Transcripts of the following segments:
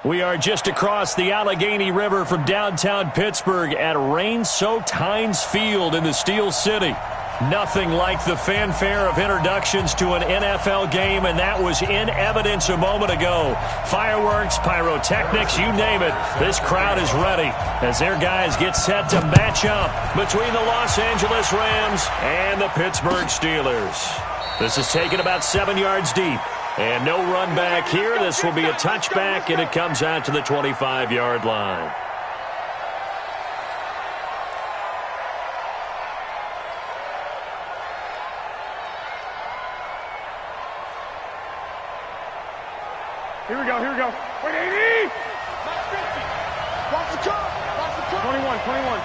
We are just across the Allegheny River from downtown Pittsburgh at rain-soaked Heinz Field in the Steel City. Nothing like the fanfare of introductions to an NFL game, and that was in evidence a moment ago. Fireworks, pyrotechnics, you name it. This crowd is ready as their guys get set to match up between the Los Angeles Rams and the Pittsburgh Steelers. This is taken about 7 yards deep. And no run back here. This will be a touchback, and it comes out to the 25-yard line. Here we go, here we go. Wait, 80! Watch the cut! Watch the cut! 21, 21.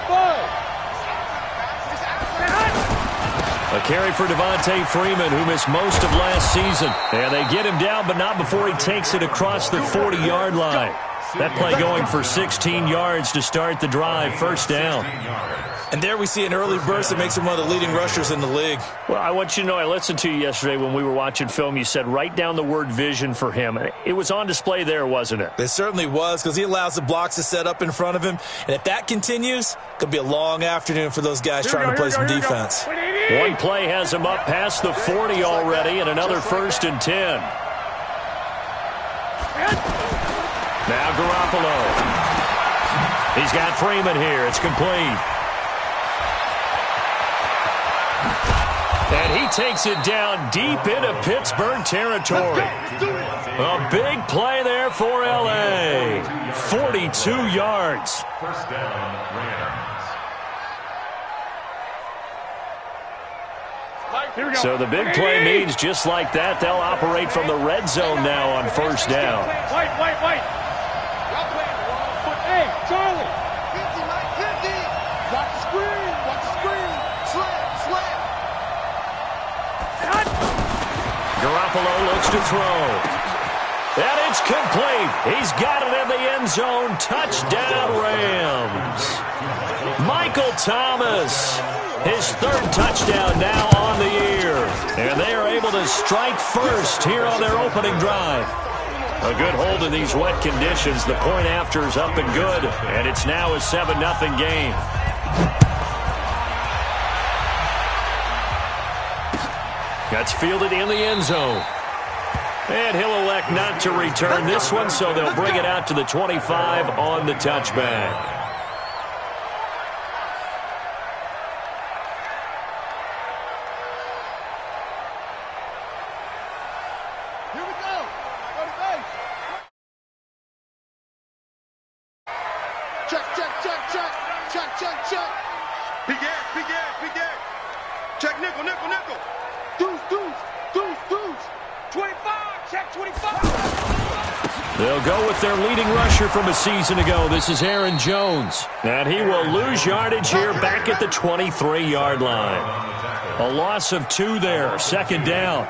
5. A carry for Devontae Freeman, who missed most of last season. And they get him down, but not before he takes it across the 40-yard line. That play going for 16 yards to start the drive, first down. And there we see an early burst that makes him one of the leading rushers in the league. Well, I want you to know, I listened to you yesterday when we were watching film. You said write down the word vision for him. It was on display there, wasn't it? It certainly was, because he allows the blocks to set up in front of him. And if that continues, it could be a long afternoon for those guys trying to play some defense. One play has him up past the 40 already, and another 1st and 10. Now Garoppolo. He's got Freeman here. It's complete. And he takes it down deep into Pittsburgh territory. A big play there for L.A. 42 yards. First down, Rams. So the big play means just like that, they'll operate from the red zone now on first down. White. Hey, Charlie. 50. Watch the screen. Slam. Garoppolo looks to throw. And it's complete. He's got it in the end zone. Touchdown, Rams. Michael Thomas, his 3rd touchdown now on the year. And they are able to strike first here on their opening drive. A good hold in these wet conditions. The point after is up and good. And it's now a 7-0 game. That's fielded in the end zone. And he'll elect not to return this one, so they'll bring it out to the 25 on the touchback. Here we go. Go to base. Check. Big air. Check nickel. Deuce. 25, check 25. They'll go with their leading rusher from a season ago. This is Aaron Jones. And he will lose yardage here back at the 23-yard line. A loss of 2 there, 2nd down.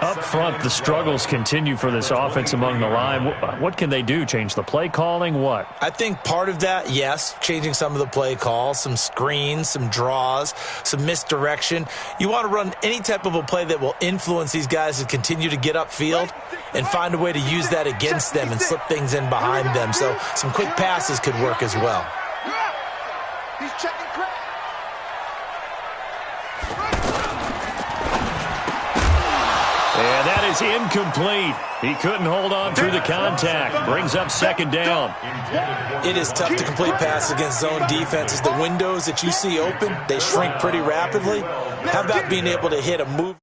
Up front, the struggles continue for this offense among the line. What can they do? Change the play calling? What? I think part of that, yes, changing some of the play calls, some screens, some draws, some misdirection. You want to run any type of a play that will influence these guys to continue to get upfield and find a way to use that against them and slip things in behind them. So some quick passes could work as well. He's checking crack. And that is incomplete. He couldn't hold on through the contact. Brings up 2nd down. It is tough to complete passes against zone defenses. The windows that you see open, they shrink pretty rapidly. How about being able to hit a move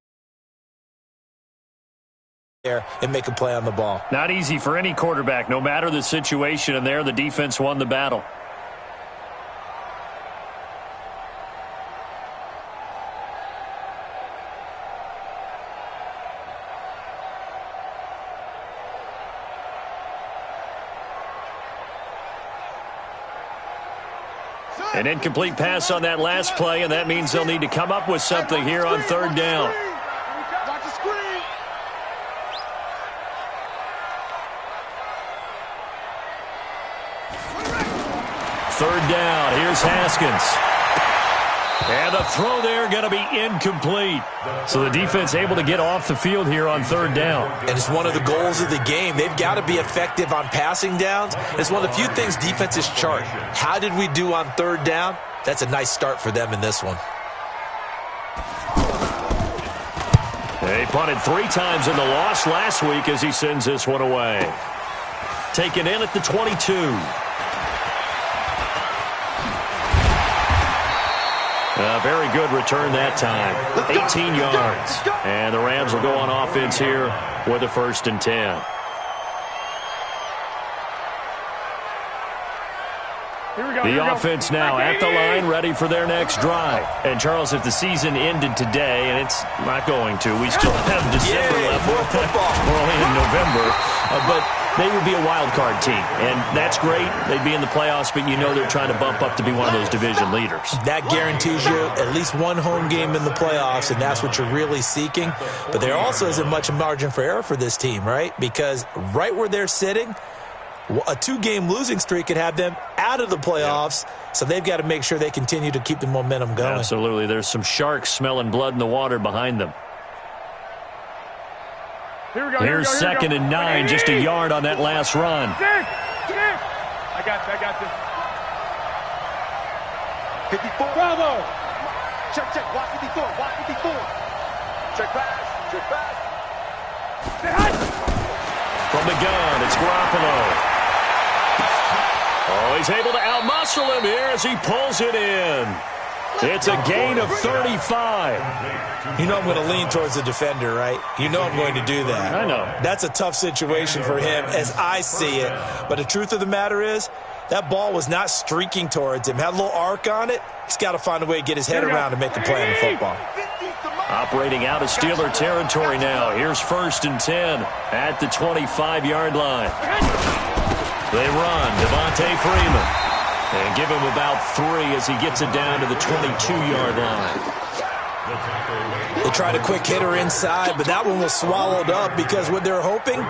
there and make a play on the ball? Not easy for any quarterback, no matter the situation, and there the defense won the battle. An incomplete pass on that last play, and that means they'll need to come up with something here on 3rd down. Watch the screen. Third down. Here's Haskins. And the throw there going to be incomplete. So the defense able to get off the field here on third down. And it's one of the goals of the game. They've got to be effective on passing downs. It's one of the few things defenses chart. How did we do on third down? That's a nice start for them in this one. They punted 3 times in the loss last week as he sends this one away. Taken in at the 22. A very good return that time. 18 yards. And the Rams will go on offense here with a 1st and 10. The offense now at the line, ready for their next drive. And, Charles, if the season ended today, and it's not going to, we still have December left. More football. We're only in November. But they would be a wild card team, and that's great. They'd be in the playoffs, but you know they're trying to bump up to be one of those division leaders. That guarantees you at least one home game in the playoffs, and that's what you're really seeking. But there also isn't much margin for error for this team, right? Because right where they're sitting, a 2-game losing streak could have them out of the playoffs, so they've got to make sure they continue to keep the momentum going. Absolutely. There's some sharks smelling blood in the water behind them. Here's 2nd and 9, just a yard on that last run. I got this. 54. Bravo. Check, watch 54, watch 54. Check pass. From the gun, it's Garoppolo. Oh, he's able to outmuscle him here as he pulls it in. It's a gain of 35. You know I'm going to lean towards the defender, right? You know I'm going to do that. I know. That's a tough situation for him as I see it. But the truth of the matter is, that ball was not streaking towards him. Had a little arc on it. He's got to find a way to get his head around and make a play on the football. Operating out of Steeler territory now. Here's 1st and 10 at the 25-yard line. They run Devontae Freeman. And give him about 3 as he gets it down to the 22-yard line. They tried a quick hitter inside, but that one was swallowed up because what they're hoping,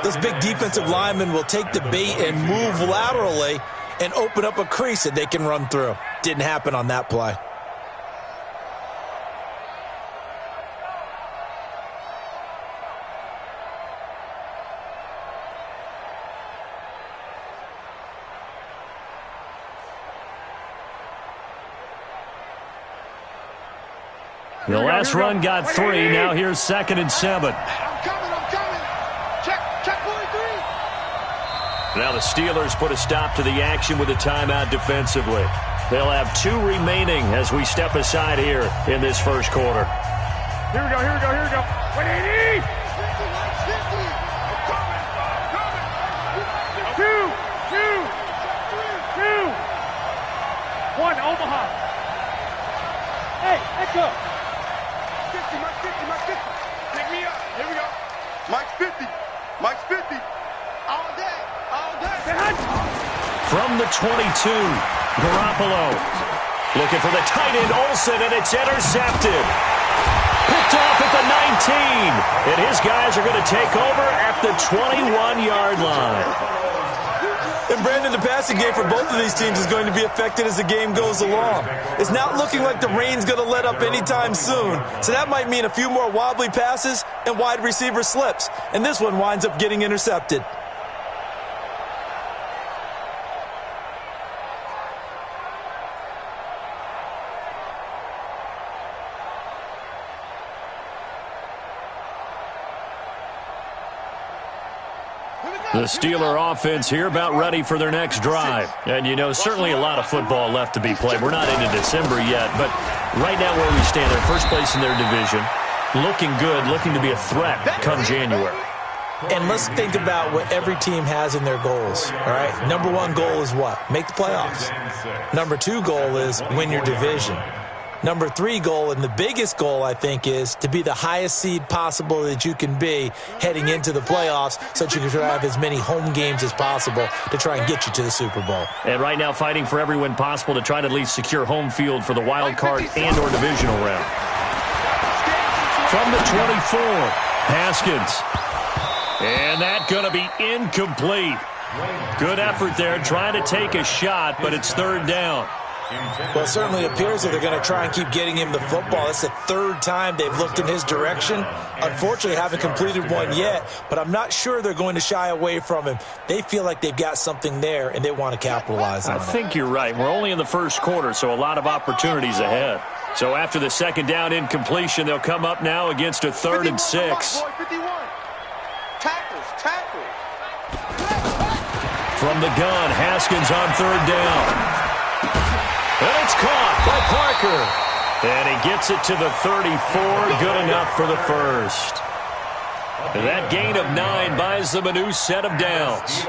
those big defensive linemen will take the bait and move laterally and open up a crease that they can run through. Didn't happen on that play. The last run got 3. Now here's 2nd and 7. I'm coming. Check 43. Now the Steelers put a stop to the action with a timeout defensively. They'll have 2 remaining as we step aside here in this first quarter. Here we go. 180. 2, 1, Omaha. Hey, let's go. 50, Mike 50. Pick me up. Here we go. Mike's 50. All day. From the 22, Garoppolo. Looking for the tight end, Olsen, and it's intercepted. Picked off at the 19. And his guys are going to take over at the 21-yard line. And, Brandon, the passing game for both of these teams is going to be affected as the game goes along. It's not looking like the rain's going to let up anytime soon, so that might mean a few more wobbly passes and wide receiver slips. And this one winds up getting intercepted. The Steeler offense here about ready for their next drive. And, you know, certainly a lot of football left to be played. We're not into December yet, but right now where we stand, they're first place in their division. Looking good, looking to be a threat come January. And let's think about what every team has in their goals, all right? Number 1 goal is what? Make the playoffs. Number 2 goal is win your division. Number 3 goal, and the biggest goal, I think, is to be the highest seed possible that you can be heading into the playoffs so that you can have as many home games as possible to try and get you to the Super Bowl. And right now fighting for every win possible to try to at least secure home field for the wild card and or divisional round. From the 24, Haskins. And that's going to be incomplete. Good effort there trying to take a shot, but it's 3rd down. Well, it certainly appears that they're going to try and keep getting him the football. It's the third time they've looked in his direction. Unfortunately, haven't completed one yet, but I'm not sure they're going to shy away from him. They feel like they've got something there, and they want to capitalize on it. I think you're right. We're only in the first quarter, so a lot of opportunities ahead. So after the second down incompletion, they'll come up now against a 3rd and 6. From the gun, Haskins on 3rd down. And it's caught by Parker. And he gets it to the 34. Good enough for the first. And that gain of 9 buys them a new set of downs.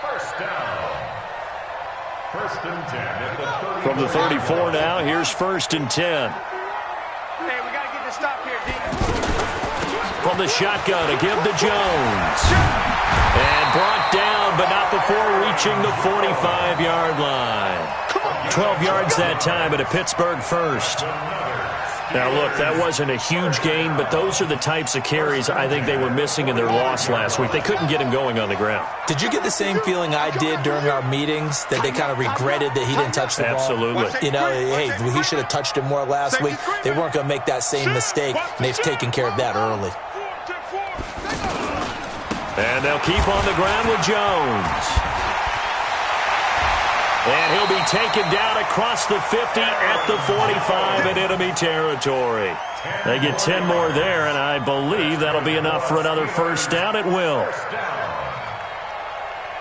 First down. 1st and 10. From the 34 now, here's 1st and 10. Hey, we got to get this stop here, D. From the shotgun, a give to Jones. And brought down, but not before reaching the 45-yard line. 12 yards that time at a Pittsburgh first. Now, look, that wasn't a huge gain, but those are the types of carries I think they were missing in their loss last week. They couldn't get him going on the ground. Did you get the same feeling I did during our meetings, that they kind of regretted that he didn't touch the ball? Absolutely. You know, hey, he should have touched it more last week. They weren't going to make that same mistake, and they've taken care of that early. And they'll keep on the ground with Jones. And he'll be taken down across the 50 at the 45 in enemy territory. They get 10 more there, and I believe that'll be enough for another first down. It will.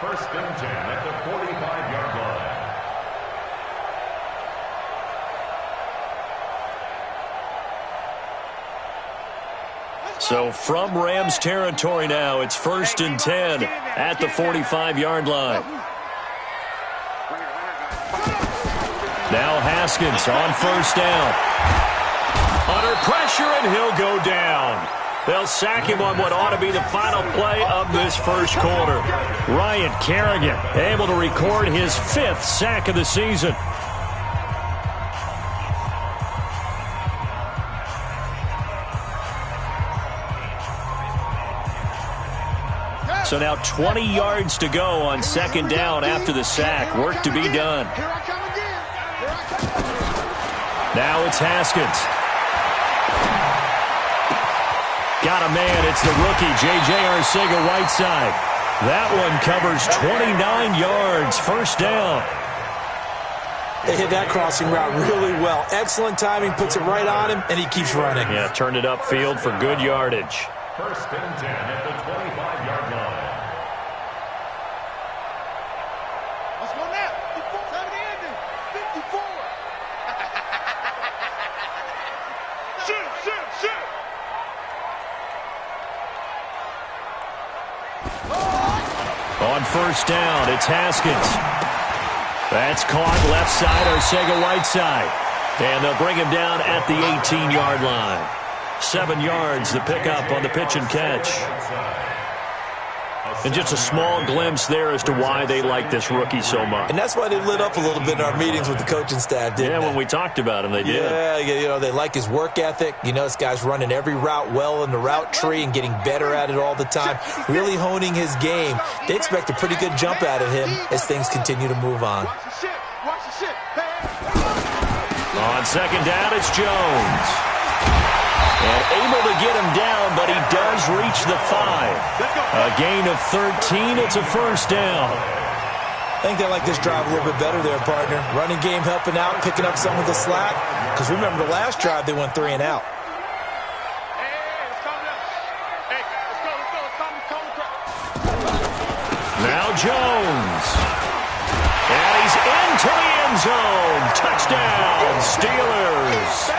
1st and 10 at the 45-yard line. So from Rams territory now, it's 1st and 10 at the 45-yard line. Now Haskins on 1st down. Under pressure, and he'll go down. They'll sack him on what ought to be the final play of this first quarter. Ryan Kerrigan able to record his 5th sack of the season. So now 20 yards to go on 2nd down after the sack. Work to be done. Now it's Haskins. Got a man. It's the rookie, J.J. Arcega-Whiteside. That one covers 29 yards. 1st down. They hit that crossing route really well. Excellent timing, puts it right on him, and he keeps running. Yeah, turned it upfield for good yardage. 1st and 10 at the 25-yard line. Let's go now. 54. Shoot. On 1st down, it's Haskins. That's caught left side, Arcega-Whiteside. And they'll bring him down at the 18-yard line. 7 yards, the pickup on the pitch and catch. And just a small glimpse there as to why they like this rookie so much. And that's why they lit up a little bit in our meetings with the coaching staff, didn't they? When we talked about him, they did. Yeah, you know, they like his work ethic. You know, this guy's running every route well in the route tree and getting better at it all the time, really honing his game. They expect a pretty good jump out of him as things continue to move on. On 2nd down, it's Jones. And able to get him down, but he does reach the 5. A gain of 13. It's a 1st down. I think they like this drive a little bit better there, partner. Running game helping out, picking up some of the slack. Because remember, the last drive, they went 3 and out. Now Jones. And he's into the end zone. Touchdown, Steelers.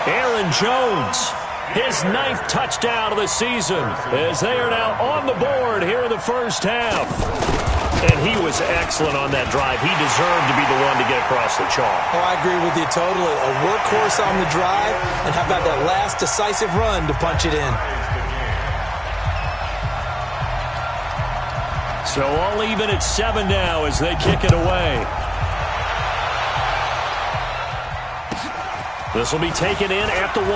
Aaron Jones, his 9th touchdown of the season, as they are now on the board here in the first half. And he was excellent on that drive. He deserved to be the one to get across the chalk. Oh, I agree with you totally. A workhorse on the drive, and how about that last decisive run to punch it in? So all even at 7 now as they kick it away. This will be taken in at the 1.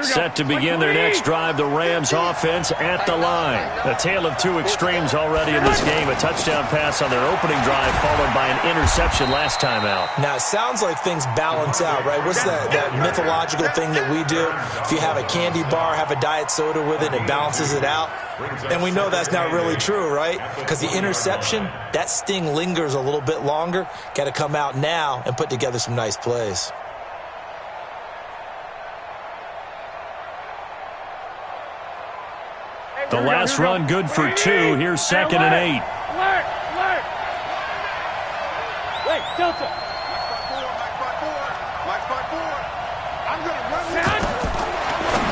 Set to begin their next drive, the Rams offense at the line. A tale of two extremes already in this game. A touchdown pass on their opening drive followed by an interception last time out. Now, it sounds like things balance out, right? What's that mythological thing that we do? If you have a candy bar, have a diet soda with it, it balances it out. And we know that's not really true, right? Because the interception, that sting lingers a little bit longer. Got to come out now and put together some nice plays. The last run good for 2. Here's 2nd and 8. Wait, Delta.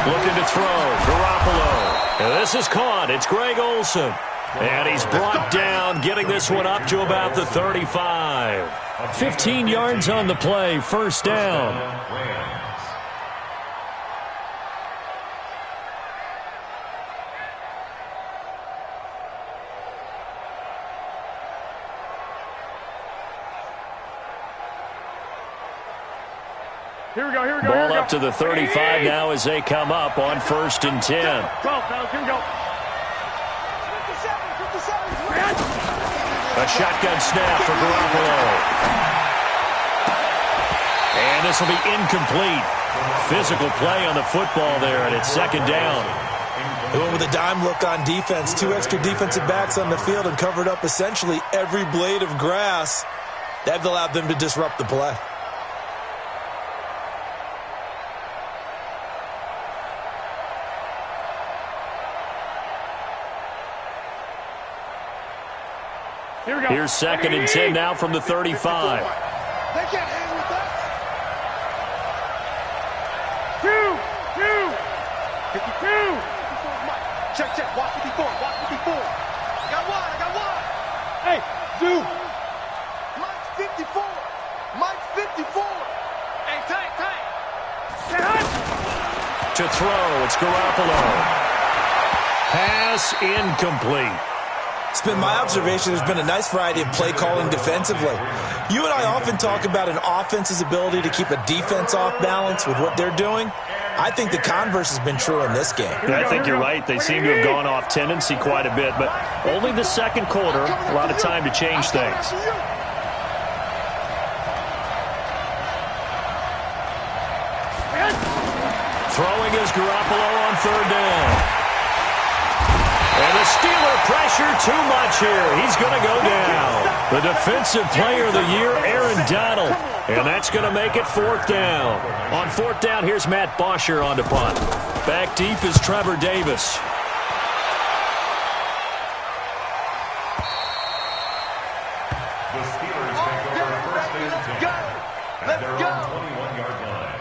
Looking to throw. Garoppolo. And this is caught. It's Greg Olsen. And he's brought down, getting this one up to about the 35. 15 yards on the play. First down. Here we go, here we go. Ball up to the 35 now as they come up on 1st and 10. Go, fellas, here we go. 57. A shotgun snap for Garoppolo. And this will be incomplete. Physical play on the football there, and it's 2nd down. They went with a dime look on defense. 2 extra defensive backs on the field and covered up essentially every blade of grass. That allowed them to disrupt the play. Here's 2nd and 10 now from the 35. They can't hang with us. 52. Check. Watch 54. I got one. Hey, Zoo. Mike's 54. Hey, tank. To throw, it's Garoppolo. Pass incomplete. It's been my observation there's been a nice variety of play calling defensively. You and I often talk about an offense's ability to keep a defense off balance with what they're doing. I think the converse has been true in this game. I think you're right. They seem to have gone off tendency quite a bit, but only the second quarter, a lot of time to change things. Throwing is Garoppolo on 3rd down. And the Steeler pressure too much here. He's going to go down. The defensive player of the year, Aaron Donald. And that's going to make it 4th down. On 4th down, here's Matt Bosher on to punt. Back deep is Trevor Davis. The Steelers take over 1st and 10 at their own 21-yard line.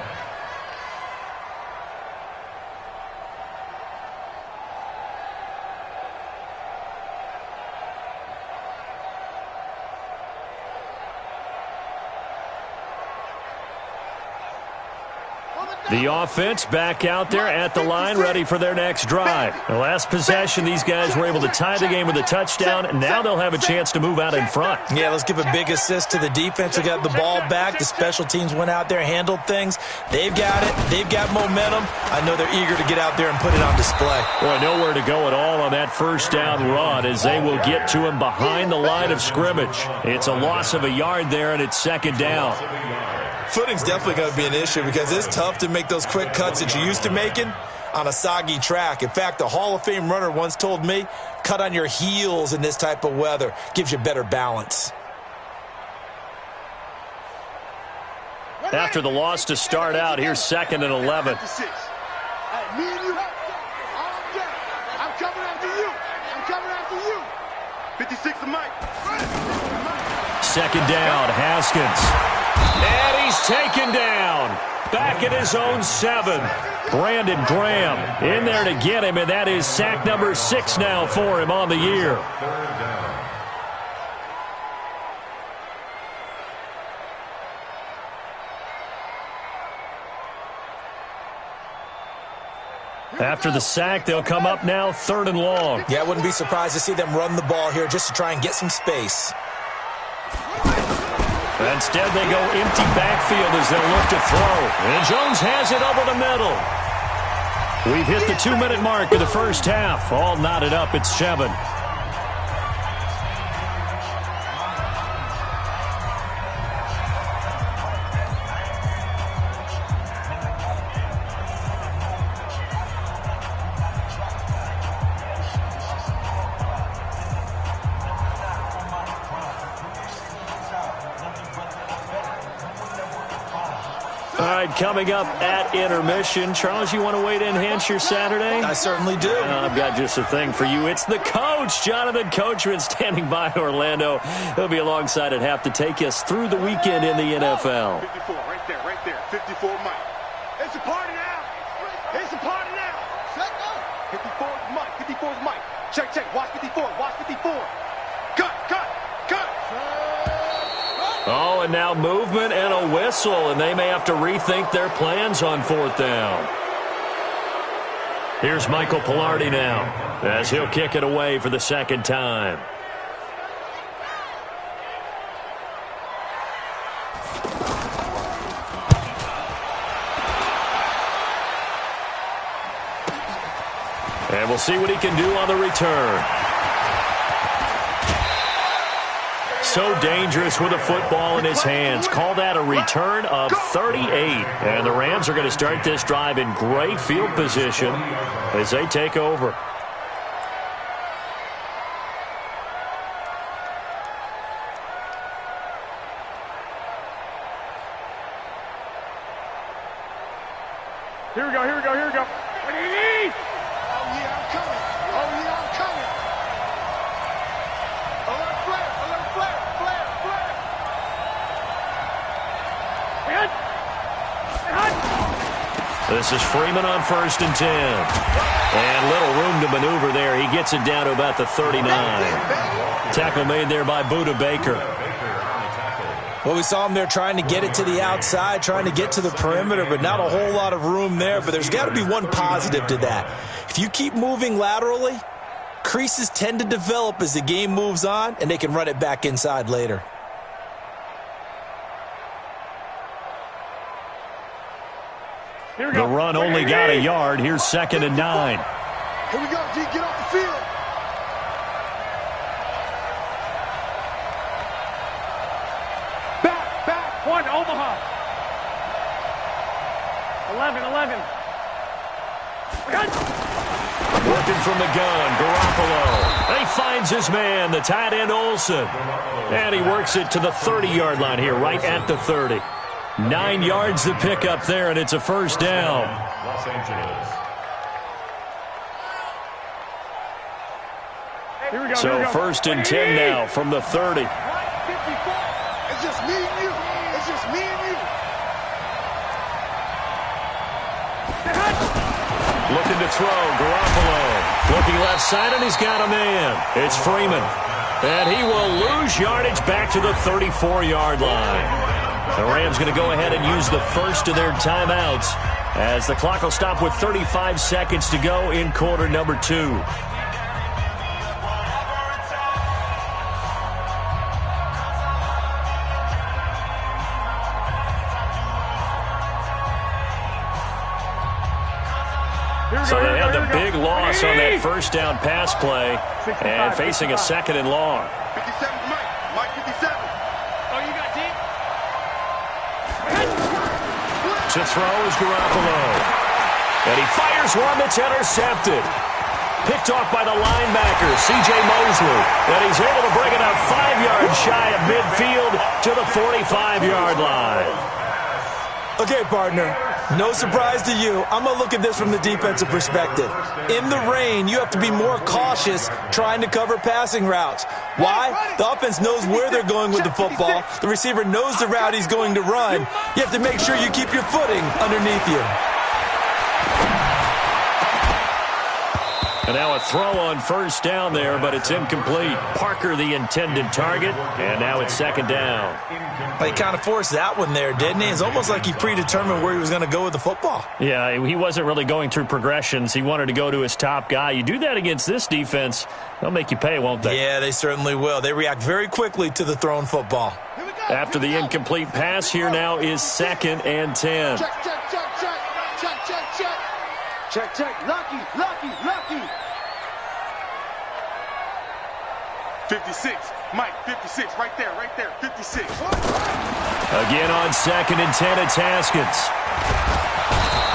The offense back out there at the line, ready for their next drive. The last possession, these guys were able to tie the game with a touchdown, and now they'll have a chance to move out in front. Yeah, let's give a big assist to the defense who got the ball back. The special teams went out there, handled things. They've got it. They've got momentum. I know they're eager to get out there and put it on display. Boy, nowhere to go at all on that 1st down run as they will get to him behind the line of scrimmage. It's a loss of a yard there, and it's 2nd down. Footing's definitely going to be an issue because it's tough to make those quick cuts that you're used to making on a soggy track. In fact, a Hall of Fame runner once told me, cut on your heels in this type of weather. Gives you better balance. After the loss to start out, here's 2nd and 11. Me and you. I'm coming after you. 56 of Mike. 2nd down, Haskins. And he's taken down. Back at his own 7. Brandon Graham in there to get him, and that is sack number 6 now for him on the year. 3rd down. After the sack, they'll come up now 3rd and long. Yeah, I wouldn't be surprised to see them run the ball here just to try and get some space. Instead, they go empty backfield as they'll look to throw. And Jones has it over the middle. We've hit the 2-minute mark of the first half. All knotted up at 7. Coming up at intermission. Charles, you want to wait to enhance your Saturday? I certainly do. I've got just a thing for you. It's the coach, Jonathan Coachman, standing by Orlando. He'll be alongside at half to take us through the weekend in the NFL. 54, right there. 54, Mike. It's a party now. It's a party now. 54 is Mike. 54 is Mike. Check. Watch 54. Watch 54. Cut. Oh, and now movement and a whistle, and they may have to rethink their plans on 4th down. Here's Michael Palardy now, as he'll kick it away for the second time. And we'll see what he can do on the return. So dangerous with a football in his hands. Call that a return of 38. And the Rams are going to start this drive in great field position as they take over. Here we go. What do you need? Oh, yeah, I'm coming. Alert flare. This is Freeman on 1st and 10. And little room to maneuver there. He gets it down to about the 39. Tackle made there by Budda Baker. Well, we saw him there trying to get it to the outside, trying to get to the perimeter, but not a whole lot of room there. But there's got to be one positive to that. If you keep moving laterally, creases tend to develop as the game moves on, and they can run it back inside later. The run only got a yard. Here's 2nd and 9. Here we go, G. Get off the field. Back. 1, Omaha. 11. Working from the gun, Garoppolo. And he finds his man, the tight end Olsen. And he works it to the 30-yard line here, right at the 30. 9 yards to pick up there, and it's a 1st down. Los Angeles. Here we go. So 1st and 10 now from the 30. It's just me and you. Looking to throw, Garoppolo. Looking left side, and he's got a man. It's Freeman. And he will lose yardage back to the 34-yard line. The Rams going to go ahead and use the first of their timeouts as the clock will stop with 35 seconds to go in quarter number 2. So they had the big loss on that 1st down pass play and facing a 2nd and long. 57, Mike 57. To throw is Garoppolo. And he fires one that's intercepted. Picked off by the linebacker, C.J. Mosley. And he's able to bring it up 5 yards shy of midfield to the 45-yard line. Okay, partner, no surprise to you. I'm going to look at this from the defensive perspective. In the rain, you have to be more cautious trying to cover passing routes. Why? The offense knows where they're going with the football. The receiver knows the route he's going to run. You have to make sure you keep your footing underneath you. And now a throw on 1st down there, but it's incomplete. Parker the intended target, and now it's 2nd down. He kind of forced that one there, didn't he? It's almost like he predetermined where he was going to go with the football. Yeah, he wasn't really going through progressions. He wanted to go to his top guy. You do that against this defense, they'll make you pay, won't they? Yeah, they certainly will. They react very quickly to the thrown football. After the incomplete pass, here now is 2nd and 10. Check. Check, check. Lucky, lucky, lucky. 56. Mike, 56. Right there, 56. Again on 2nd and 10, it's Haskins.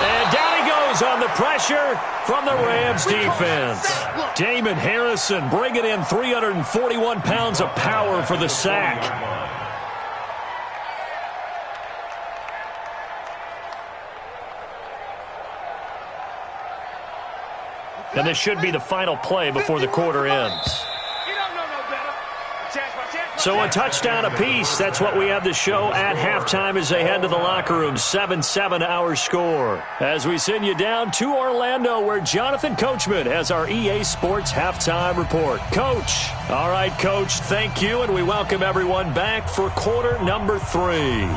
And down he goes on the pressure from the Rams defense. Damon Harrison bringing in 341 pounds of power for the sack. And this should be the final play before the quarter ends. So a touchdown apiece. That's what we have to show at halftime as they head to the locker room. 7-7 our score. As we send you down to Orlando, where Jonathan Coachman has our EA Sports halftime report. Coach. All right, Coach, thank you, and we welcome everyone back for quarter number 3.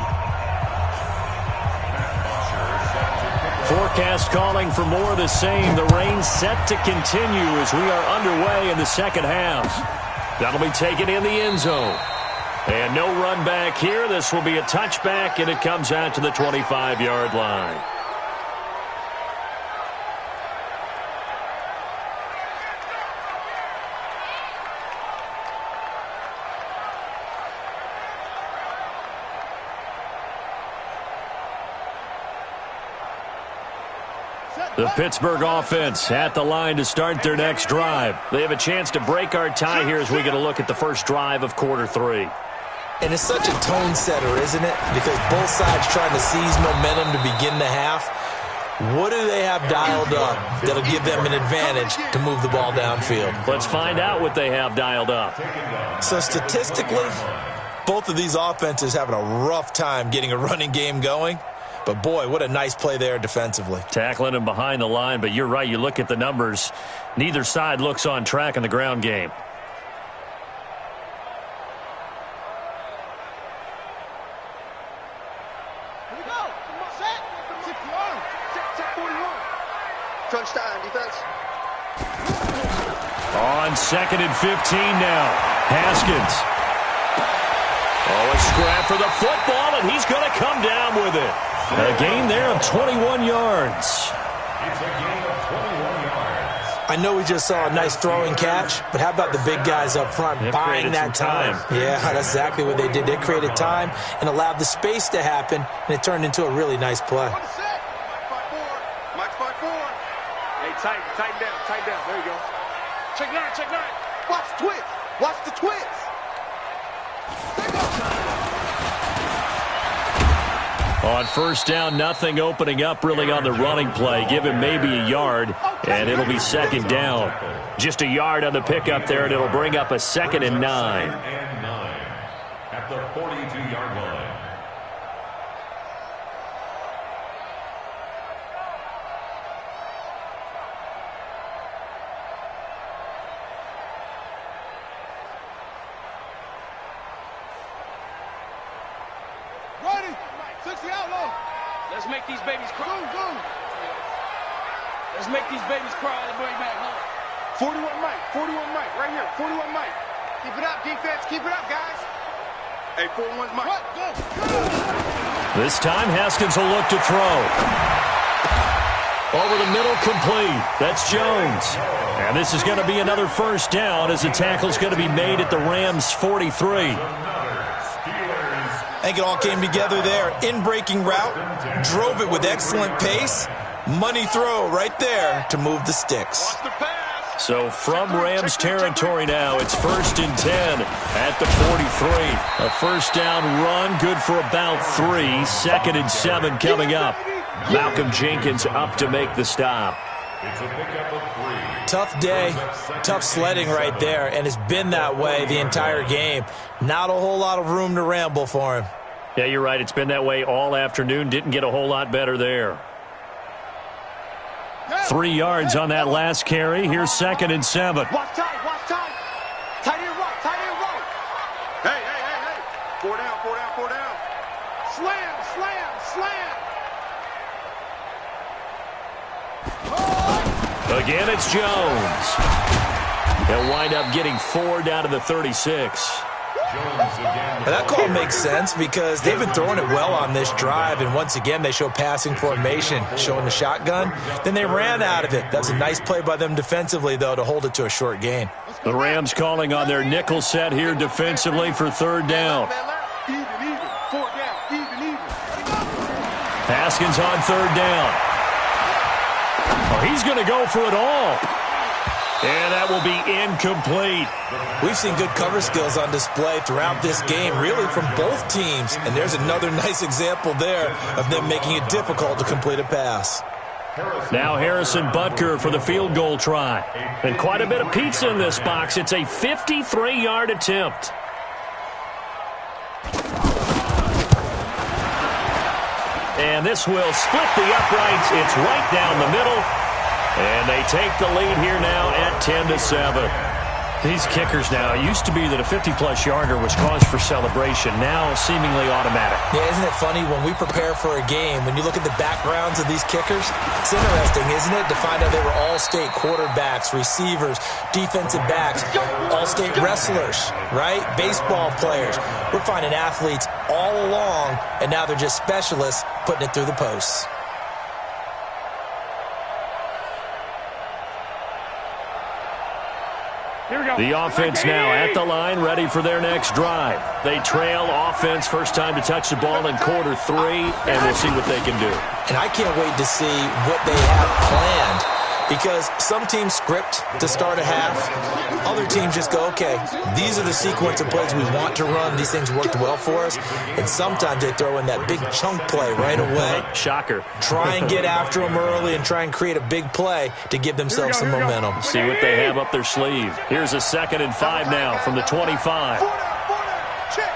Forecast calling for more of the same. The rain set to continue as we are underway in the second half. That'll be taken in the end zone. And no run back here. This will be a touchback, and it comes out to the 25-yard line. The Pittsburgh offense at the line to start their next drive. They have a chance to break our tie here as we get a look at the first drive of quarter 3. And it's such a tone setter, isn't it? Because both sides trying to seize momentum to begin the half. What do they have dialed up that'll give them an advantage to move the ball downfield? Let's find out what they have dialed up. So statistically, both of these offenses having a rough time getting a running game going. But, boy, what a nice play there defensively. Tackling him behind the line, but you're right. You look at the numbers. Neither side looks on track in the ground game. Here we go. Come on, set. 60 yards. Check 41. Crunch time, defense. On 2nd and 15 now. Haskins. Oh, a scrap for the football, and he's going to come down with it. A gain there of 21 yards. It's a gain of 21 yards. I know we just saw a nice throwing catch, but how about the big guys up front buying that time? Yeah, that's exactly what they did. They created time and allowed the space to happen, and it turned into a really nice play. Mike 5-4. Mike 5-4. Hey, tighten down. There you go. Check 9. Watch the twist. Watch the twist. On first down, nothing opening up really on the running play. Give him maybe a yard, and it'll be second down. Just a yard on the pickup there, and it'll bring up a 2nd and 9. At the 42-yard line. Ready. 60 out low. Let's make these babies cry. Go. Let's make these babies cry on the way back home. 41 Mike. Right here. 41 Mike. Keep it up, defense. Keep it up, guys. Hey, 41's Mike. What? Go. This time, Haskins will look to throw. Over the middle, complete. That's Jones. And this is going to be another first down as the tackle's going to be made at the Rams' 43. I think it all came together there. In-breaking route, drove it with excellent pace. Money throw right there to move the sticks. Watch the pass. So from Rams territory now, it's 1st and 10 at the 43. A first down run, good for about 3. 2nd and 7 coming up. Malcolm Jenkins up to make the stop. It's a pickup of 3. Tough day, tough sledding right there, and it's been that way the entire game. Not a whole lot of room to ramble for him. Yeah, you're right. It's been that way all afternoon. Didn't get a whole lot better there. 3 yards on that last carry. Here's 2nd and 7. Watch tight. Tight end right. Hey. 4 down. Slam. Again, it's Jones. They'll wind up getting 4 down to the 36. And that call makes sense because they've been throwing it well on this drive, and once again they show passing formation, showing the shotgun. Then they ran out of it. That's a nice play by them defensively, though, to hold it to a short gain. The Rams calling on their nickel set here defensively for third down. Even. 4 down. Even. Haskins on third down. Oh, he's going to go for it all. And that will be incomplete. We've seen good cover skills on display throughout this game, really from both teams. And there's another nice example there of them making it difficult to complete a pass. Now Harrison Butker for the field goal try. And quite a bit of pizza in this box. It's a 53-yard attempt. And this will split the uprights. It's right down the middle. And they take the lead here now at 10-7. These kickers now, it used to be that a 50-plus yarder was cause for celebration, now seemingly automatic. Yeah, isn't it funny when we prepare for a game, when you look at the backgrounds of these kickers, it's interesting, isn't it, to find out they were all-state quarterbacks, receivers, defensive backs, all-state wrestlers, right? Baseball players. We're finding athletes all along, and now they're just specialists putting it through the posts. The offense now at the line, ready for their next drive. They trail offense, first time to touch the ball in quarter 3, and we'll see what they can do. And I can't wait to see what they have planned, because some teams script to start a half. Other teams just go, okay, these are the sequence of plays we want to run. These things worked well for us. And sometimes they throw in that big chunk play right away. Shocker. Try and get after them early and try and create a big play to give themselves some momentum. See what they have up their sleeve. Here's a 2nd and 5 now from the 25. Check.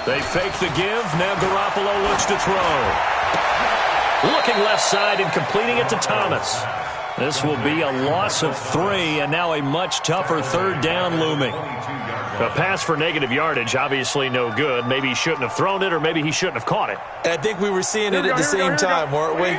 They fake the give. Now Garoppolo looks to throw. Looking left side and completing it to Thomas. This will be a loss of 3, and now a much tougher third down looming. A pass for negative yardage, obviously no good. Maybe he shouldn't have thrown it, or maybe he shouldn't have caught it. And I think we were seeing it at the same time, weren't we?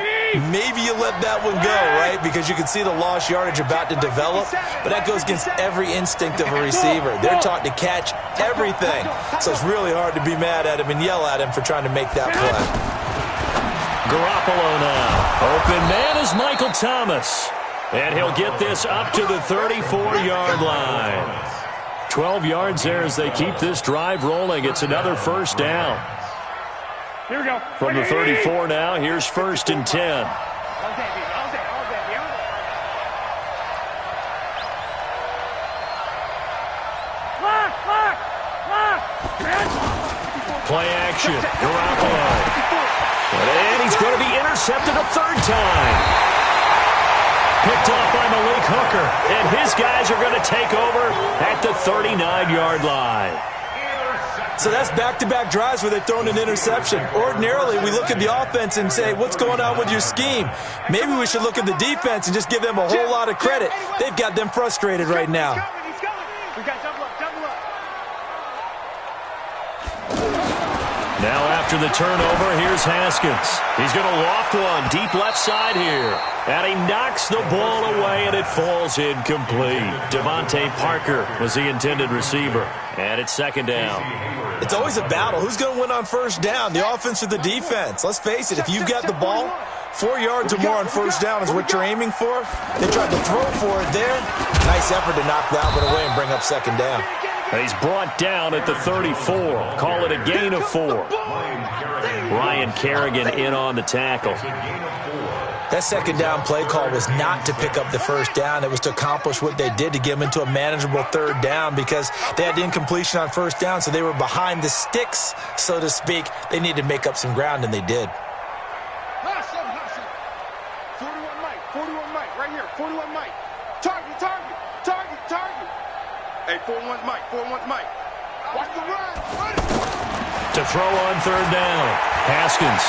Maybe you let that one go, right? Because you can see the lost yardage about to develop. But that goes against every instinct of a receiver. They're taught to catch everything. So it's really hard to be mad at him and yell at him for trying to make that play. Garoppolo now. Open man is Michael Thomas. And he'll get this up to the 34-yard line. 12 yards there as they keep this drive rolling. It's another first down. Here we go. From the 34 now, here's 1st and 10. Play action. Garoppolo. And he's going to be intercepted a 3rd time. Picked off by Malik Hooker, and his guys are going to take over at the 39-yard line. So that's back-to-back drives where they've thrown an interception. Ordinarily, we look at the offense and say, what's going on with your scheme? Maybe we should look at the defense and just give them a whole lot of credit. They've got them frustrated right now. We got double up. Now after the turnover, here's Haskins. He's going to loft one deep left side here. And he knocks the ball away, and it falls incomplete. Devontae Parker was the intended receiver. And it's 2nd down. It's always a battle. Who's going to win on first down, the offense or the defense? Let's face it, if you've got the ball, 4 yards or more on first down is what you're aiming for. They tried to throw for it there. Nice effort to knock that one away and bring up 2nd down. And he's brought down at the 34. Call it a gain of 4. Ryan Kerrigan in on the tackle. That 2nd down play call was not to pick up the first down. It was to accomplish what they did to get them into a manageable 3rd down because they had incompletion on first down, so they were behind the sticks, so to speak. They needed to make up some ground, and they did. 41 Mike, right here. 41 Mike. Target. Hey, 41 Mike. Watch the run. To throw on 3rd down. Haskins.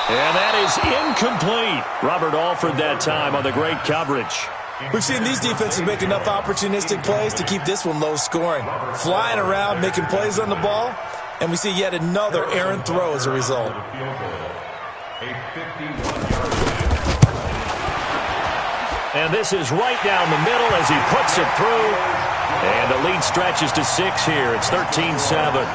And that is incomplete. Robert Alford that time on the great coverage. We've seen these defenses make enough opportunistic plays to keep this one low scoring. Flying around, making plays on the ball, and we see yet another errant throw as a result. A 51-yard catch. And this is right down the middle as he puts it through. And the lead stretches to 6 here. It's 13-7.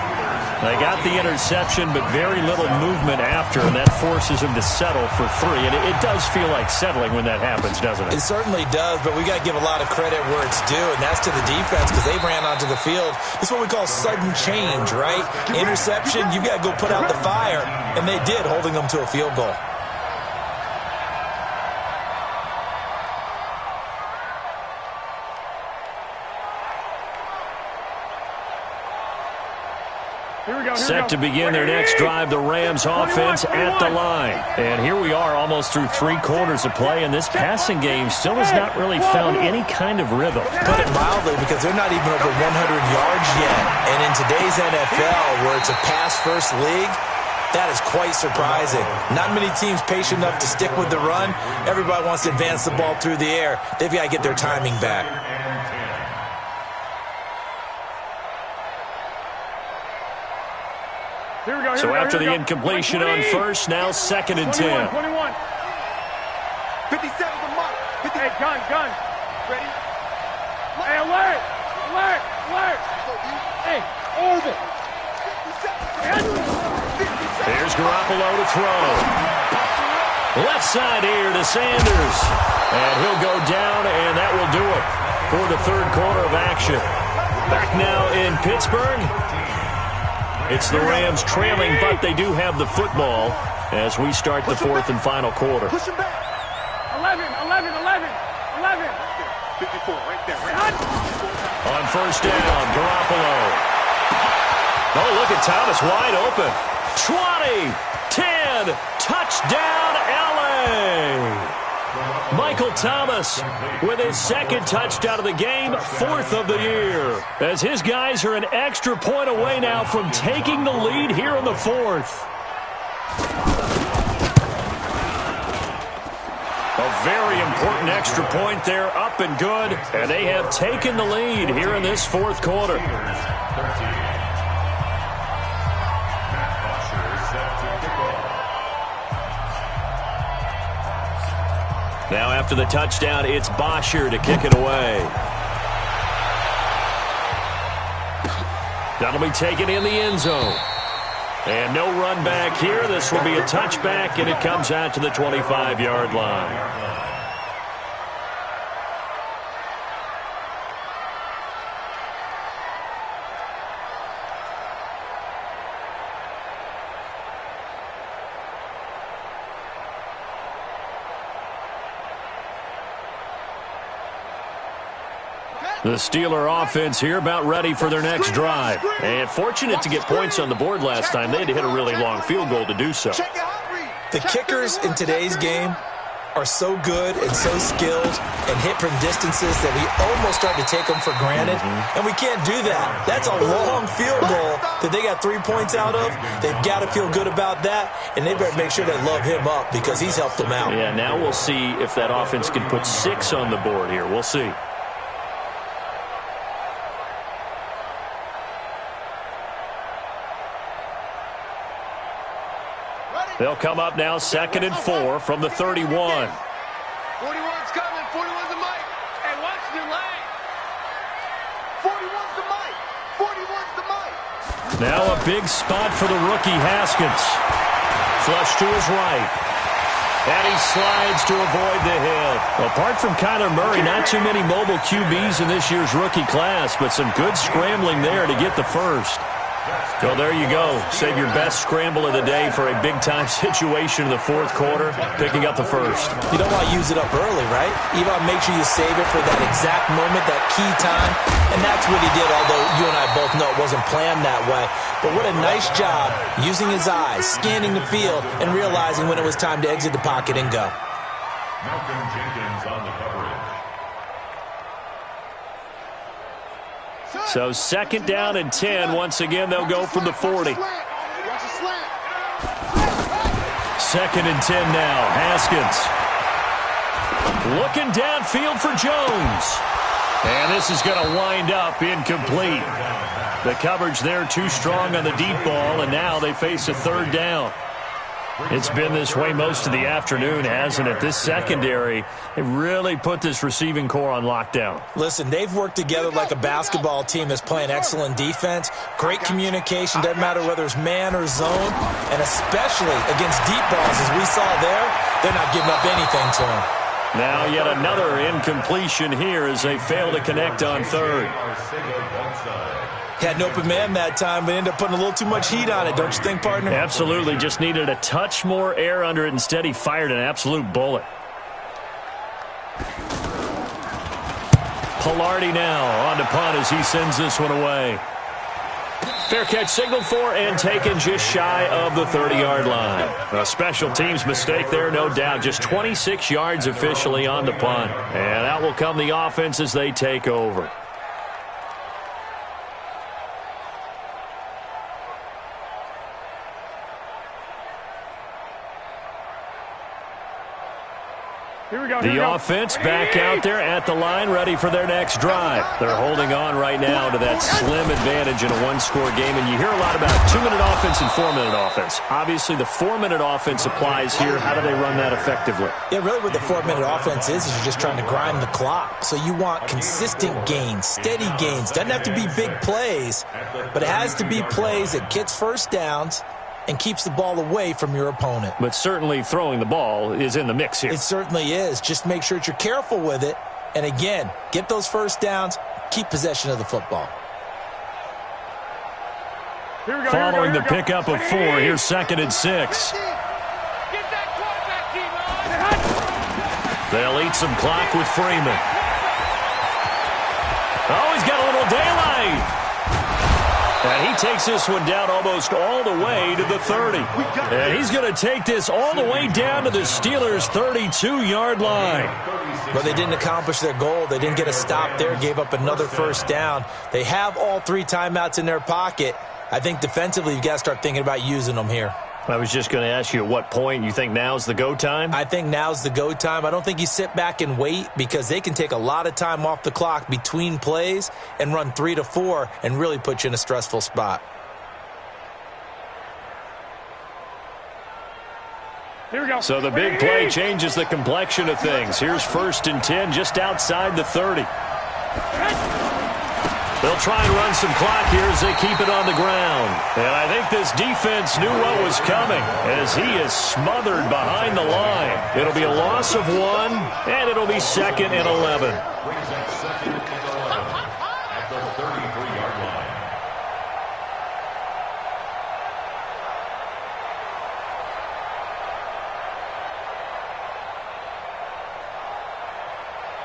They got the interception, but very little movement after, and that forces him to settle for 3. And it does feel like settling when that happens, doesn't it? It certainly does, but we got to give a lot of credit where it's due, and that's to the defense because they ran onto the field. This is what we call sudden change, right? Interception, you got to go put out the fire, and they did, holding them to a field goal. Set to begin their next drive, the Rams offense at the line. And here we are almost through 3 quarters of play, and this passing game still has not really found any kind of rhythm. Put it mildly, because they're not even over 100 yards yet. And in today's NFL, where it's a pass-first league, that is quite surprising. Not many teams patient enough to stick with the run. Everybody wants to advance the ball through the air. They've got to get their timing back. So after the incompletion on first, now 2nd and 10. 21. 57 to Mike. Hey, gun. Ready? Hey, alert. Hey, over. Here's Garoppolo to throw. Left side here to Sanders. And he'll go down, and that will do it for the 3rd quarter of action. Back now in Pittsburgh. It's the Rams trailing, but they do have the football as we start the 4th and final quarter. Push him back. 11. 54, right there. On first down, Garoppolo. Oh, look at Thomas wide open. 20, 10, touchdown, L.A. Michael Thomas with his 2nd touchdown of the game, 4th of the year. As his guys are an extra point away now from taking the lead here in the 4th. A very important extra point there, up and good. And they have taken the lead here in this 4th quarter. Now after the touchdown, it's Bosher to kick it away. That'll be taken in the end zone. And no run back here. This will be a touchback, and it comes out to the 25-yard line. The Steeler offense here about ready for their next drive. And fortunate to get points on the board last time. They had to hit a really long field goal to do so. The kickers in today's game are so good and so skilled and hit from distances that we almost start to take them for granted. And we can't do that. That's a long field goal that they got 3 points out of. They've got to feel good about that, and they better make sure they love him up because he's helped them out. Yeah, now we'll see if that offense can put 6 on the board here. We'll see. They'll come up now 2nd and 4 from the 31. 41's coming. 41's the mic. Hey, watch the line. 41's the mic. 41's the mic. Now a big spot for the rookie Haskins. Flush to his right. And he slides to avoid the hit. Apart from Kyler Murray, not too many mobile QBs in this year's rookie class, but some good scrambling there to get the first. So there you go. Save your best scramble of the day for a big-time situation in the 4th quarter, picking up the first. You don't want to use it up early, right? You want to make sure you save it for that exact moment, that key time. And that's what he did, although you and I both know it wasn't planned that way. But what a nice job using his eyes, scanning the field, and realizing when it was time to exit the pocket and go. Malcolm Jenkins on the coverage. So 2nd down and 10. Once again, they'll go from the 40. 2nd and 10 now. Haskins looking downfield for Jones. And this is going to wind up incomplete. The coverage there too strong on the deep ball, and now they face a 3rd down. It's been this way most of the afternoon, hasn't it? This secondary, they really put this receiving core on lockdown. Listen, they've worked together like a basketball team that's playing excellent defense, great communication, doesn't matter whether it's man or zone, and especially against deep balls, as we saw there, they're not giving up anything to them. Now yet another incompletion here as they fail to connect on third. Had an open man that time, but ended up putting a little too much heat on it, don't you think, partner? Absolutely. Just needed a touch more air under it. Instead, he fired an absolute bullet. Palardy now on to punt as he sends this one away. Fair catch signaled for and taken just shy of the 30-yard line. A special teams mistake there, no doubt. Just 26 yards officially on the punt. And out will come the offense as they take over. The offense back out there at the line, ready for their next drive. They're holding on right now to that slim advantage in a one-score game, and you hear a lot about 2-minute offense and 4-minute offense. Obviously, the 4-minute offense applies here. How do they run that effectively? Yeah, really what the 4-minute offense is you're just trying to grind the clock. So you want consistent gains, steady gains. Doesn't have to be big plays, but it has to be plays that gets first downs and keeps the ball away from your opponent. But certainly throwing the ball is in the mix here. It certainly is. Just make sure that you're careful with it. And again, get those first downs, keep possession of the football. Following the pickup of 4, here's 2nd and 6. They'll eat some clock with Freeman. Oh, he's got a little daylight. And he takes this one down almost all the way to the 30. And he's going to take this all the way down to the Steelers' 32-yard line. Well, they didn't accomplish their goal. They didn't get a stop there, gave up another first down. They have all 3 timeouts in their pocket. I think defensively you've got to start thinking about using them here. I was just going to ask you at what point you think now's the go time? I think now's the go time. I don't think you sit back and wait because they can take a lot of time off the clock between plays and run 3 to 4 and really put you in a stressful spot. Here we go. So the big play changes the complexion of things. Here's 1st and 10 just outside the 30. They'll try and run some clock here as they keep it on the ground. And I think this defense knew what was coming as he is smothered behind the line. It'll be a loss of 1, and it'll be 2nd and 11. At the 33-yard line.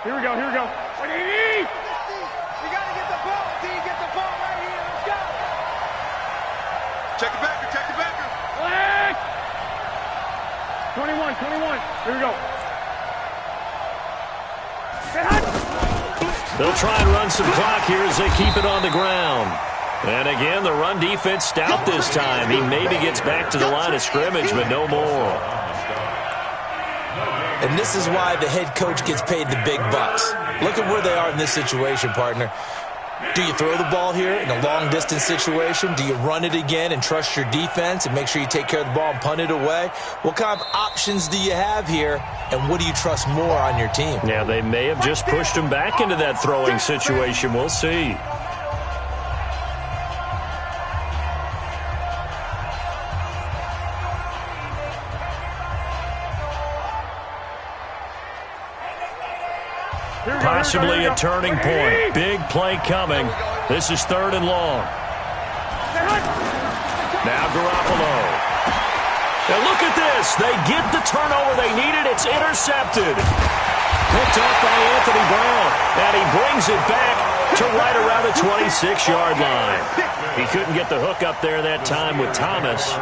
Here we go, here we go. Check the backer, check the backer. 21, here we go. They'll try and run some clock here as they keep it on the ground. And again, the run defense stout this time. He maybe gets back to the line of scrimmage, but no more. And this is why the head coach gets paid the big bucks. Look at where they are in this situation, partner. Do you throw the ball here in a long-distance situation? Do you run it again and trust your defense and make sure you take care of the ball and punt it away? What kind of options do you have here, and what do you trust more on your team? Yeah, they may have just pushed him back into that throwing situation. We'll see. Possibly a turning point. Big play coming. This is 3rd and long. Now Garoppolo. And look at this. They get the turnover they needed. It's intercepted. Picked up by Anthony Brown. And he brings it back to right around the 26-yard line. He couldn't get the hook up there that time with Thomas.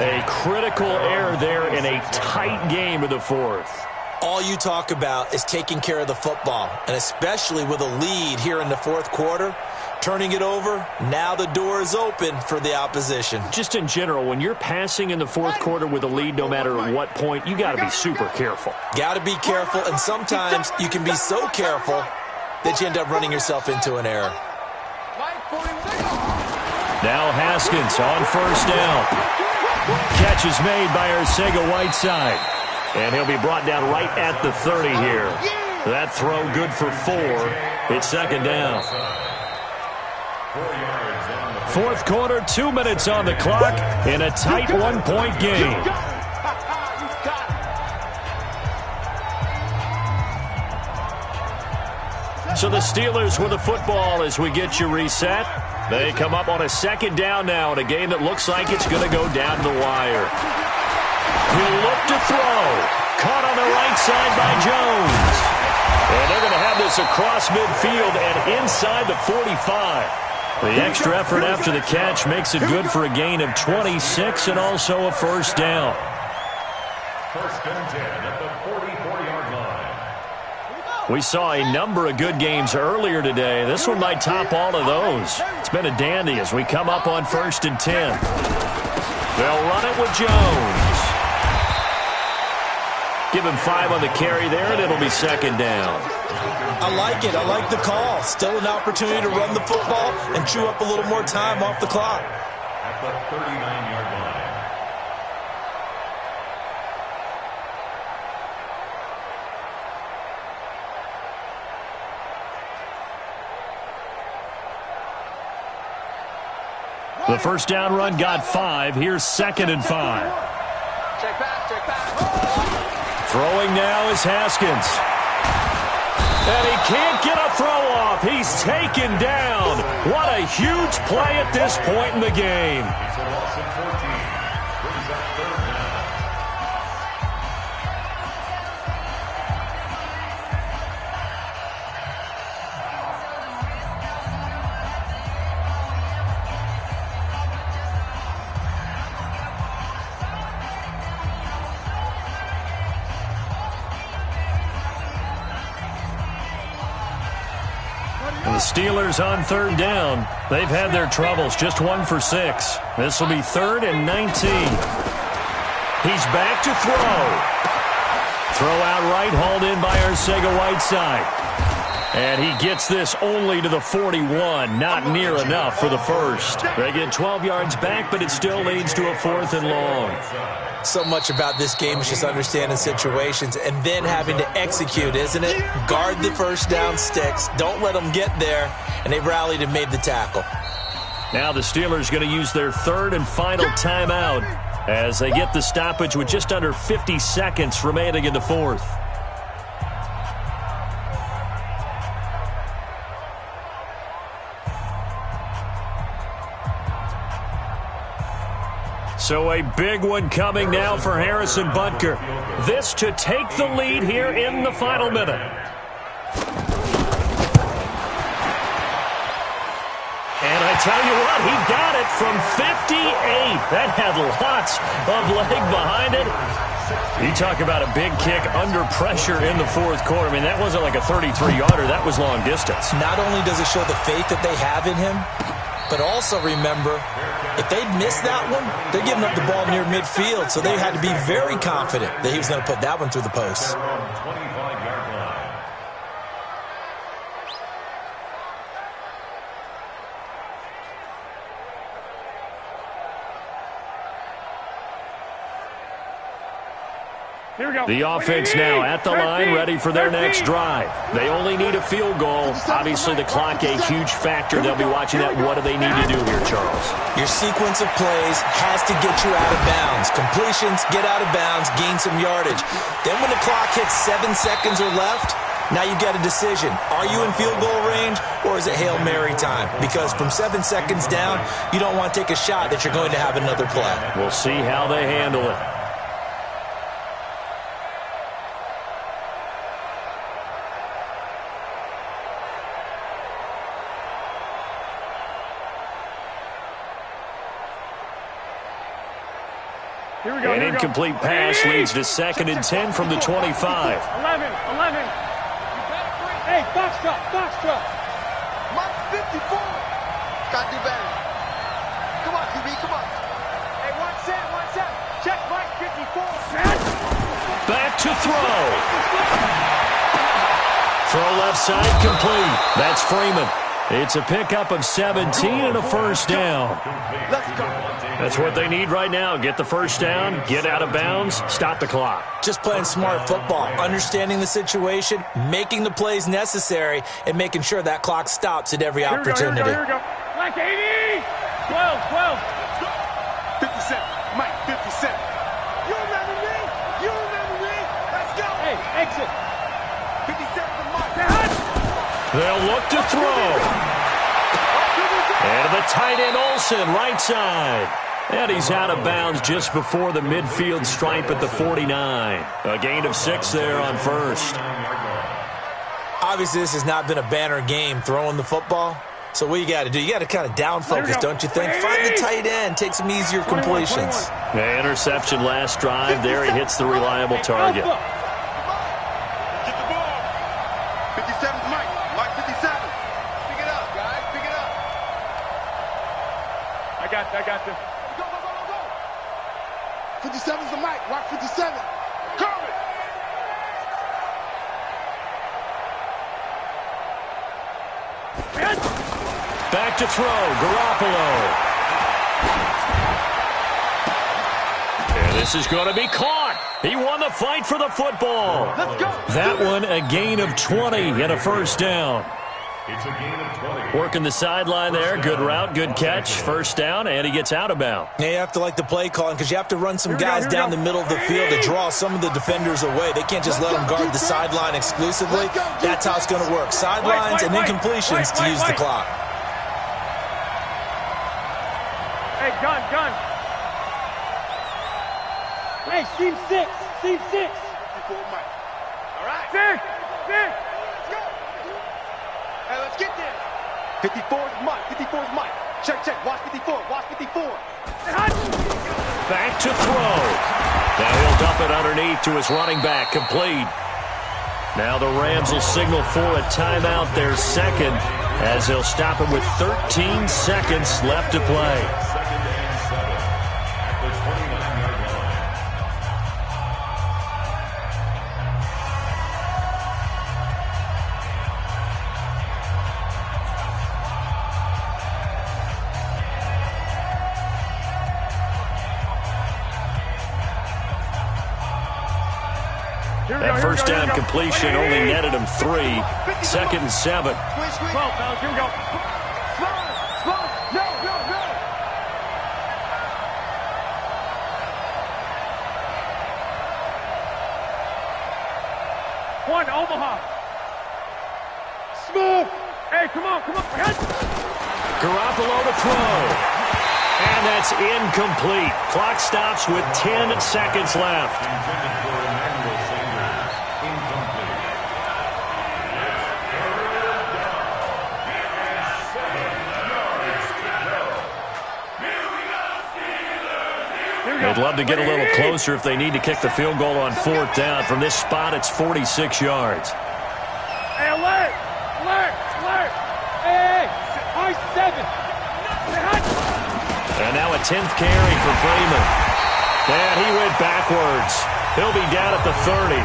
A critical error there in a tight game of the 4th. All you talk about is taking care of the football, and especially with a lead here in the 4th quarter, turning it over, now the door is open for the opposition. Just in general, when you're passing in the 4th quarter with a lead, no matter at what point, you got to be super careful. Got to be careful, and sometimes you can be so careful that you end up running yourself into an error. Now Haskins on 1st down. Catch is made by Arcega-Whiteside. And he'll be brought down right at the 30 here. That throw good for 4. It's second down. Fourth quarter, 2 minutes on the clock in a tight 1-point game. So the Steelers with the football as we get you reset. They come up on a second down now in a game that looks like it's going to go down the wire. He'll look to throw. Caught on the right side by Jones. And they're going to have this across midfield and inside the 45. The extra effort after the catch makes it good for a gain of 26 and also a first down. First and 10 at the 44-yard line. We saw a number of good games earlier today. This one might top all of those. It's been a dandy as we come up on first and 10. They'll run it with Jones. Give him 5 on the carry there, and it'll be second down. I like it. I like the call. Still an opportunity to run the football and chew up a little more time off the clock. At the 39-yard line. The first down run got 5. Here's second and 5. Check back. Throwing now is Haskins. And he can't get a throw off. He's taken down. What a huge play at this point in the game. It's a loss of 14. Brings up third down. And the Steelers on third down. They've had their troubles, just 1 for 6. This will be third and 19. He's back to throw. Throw out right, hauled in by Arcega-Whiteside. And he gets this only to the 41, not near enough for the first. They get 12 yards back, but it still leads to a 4th and long. So much about this game is just understanding situations and then having to execute, isn't it? Guard the first down sticks. Don't let them get there. And they rallied and made the tackle. Now the Steelers going to use their third and final timeout as they get the stoppage with just under 50 seconds remaining in the fourth. So a big one coming now for Harrison Butker. This to take the lead here in the final minute. And I tell you what, he got it from 58. That had lots of leg behind it. You talk about a big kick under pressure in the fourth quarter. I mean, that wasn't like a 33-yarder. That was long distance. Not only does it show the faith that they have in him, but also remember, if they'd missed that one, they're giving up the ball near midfield, so they had to be very confident that he was going to put that one through the post. They're on 25-yard line. Here we go. The offense now at the line, ready for their next drive. They only need a field goal. Obviously, the clock a huge factor. They'll be watching that. What do they need to do here, Charles? Your sequence of plays has to get you out of bounds. Completions, get out of bounds, gain some yardage. Then when the clock hits 7 seconds or left, now you've got a decision. Are you in field goal range, or is it Hail Mary time? Because from 7 seconds down, you don't want to take a shot that you're going to have another play. We'll see how they handle it. Here we go. An incomplete pass leads to second and 10 from the 25. 11. Hey, box truck. Mike 54. Got to do better. Come on, QB, come on. Hey, one set. Check Mike 54. Back to throw. Throw left side complete. That's Freeman. It's a pickup of 17 and a first down. Let's go. That's what they need right now. Get the first down, get out of bounds, stop the clock. Just playing smart football, understanding the situation, making the plays necessary, and making sure that clock stops at every opportunity. Here we go. Like 80! 12. 57. Mike, 57. You remember me? You remember me? Let's go. Hey, exit. 57 to Mike. They'll look to throw. And the tight end Olsen, right side. And he's out of bounds just before the midfield stripe at the 49. A gain of 6 there on first. Obviously, this has not been a banner game throwing the football. So what you got to do, you got to kind of down focus, don't you think? Find the tight end, take some easier completions. The interception last drive. There he hits the reliable target. Get the ball. 57's Mike. Mike 57. Pick it up, guys. Pick it up. I got this. Go. 57's the Mike. Rock 57. Kermit. Back to throw, Garoppolo. And this is going to be caught. He won the fight for the football. Let's go. That one, a gain of 20 and a first down. It's a gain of 20. Working the sideline there. Good route, good catch. First down, and he gets out of bounds. Now you have to like the play calling because you have to run some guys down the middle of the field to draw some of the defenders away. They can't just let them guard the sideline exclusively. That's how it's going to work. Sidelines and incompletions to use the clock. Hey, gun. Hey, seam 6. 54 Mike. All right. 6. Let's go. Hey, let's get there. 54's Mike. 54's Mike. Check. Watch 54. Watch 54. Back to throw. Now he'll dump it underneath to his running back. Complete. Now the Rams will signal for a timeout, their second, as they'll stop him with 13 seconds left to play. Second and 7 at the 29-yard line. That first down completion only netted him 3. Second and 7. 12, fellas. Here we go. No. One, Omaha. Smooth. Hey, come on. Garoppolo to throw. And that's incomplete. Clock stops with 10 seconds left. Intended for Emmanuel Sanders. Incomplete. They'd love to get a little closer if they need to kick the field goal on 4th down. From this spot, it's 46 yards. Hey, alert. Hey, high 7. And now a 10th carry for Freeman. And he went backwards. He'll be down at the 30.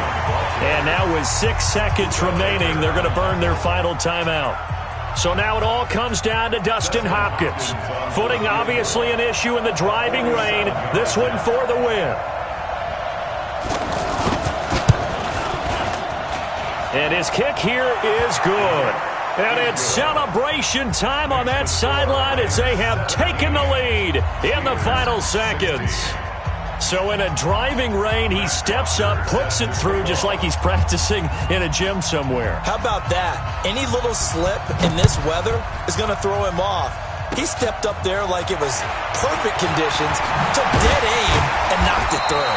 And now with 6 seconds remaining, they're going to burn their final timeout. So now it all comes down to Dustin Hopkins. Footing obviously an issue in the driving rain. This one for the win. And his kick here is good. And it's celebration time on that sideline as they have taken the lead in the final seconds. So in a driving rain, he steps up, puts it through just like he's practicing in a gym somewhere. How about that? Any little slip in this weather is going to throw him off. He stepped up there like it was perfect conditions, took dead aim, and knocked it through.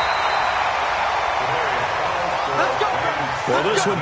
Let's go. Well, this one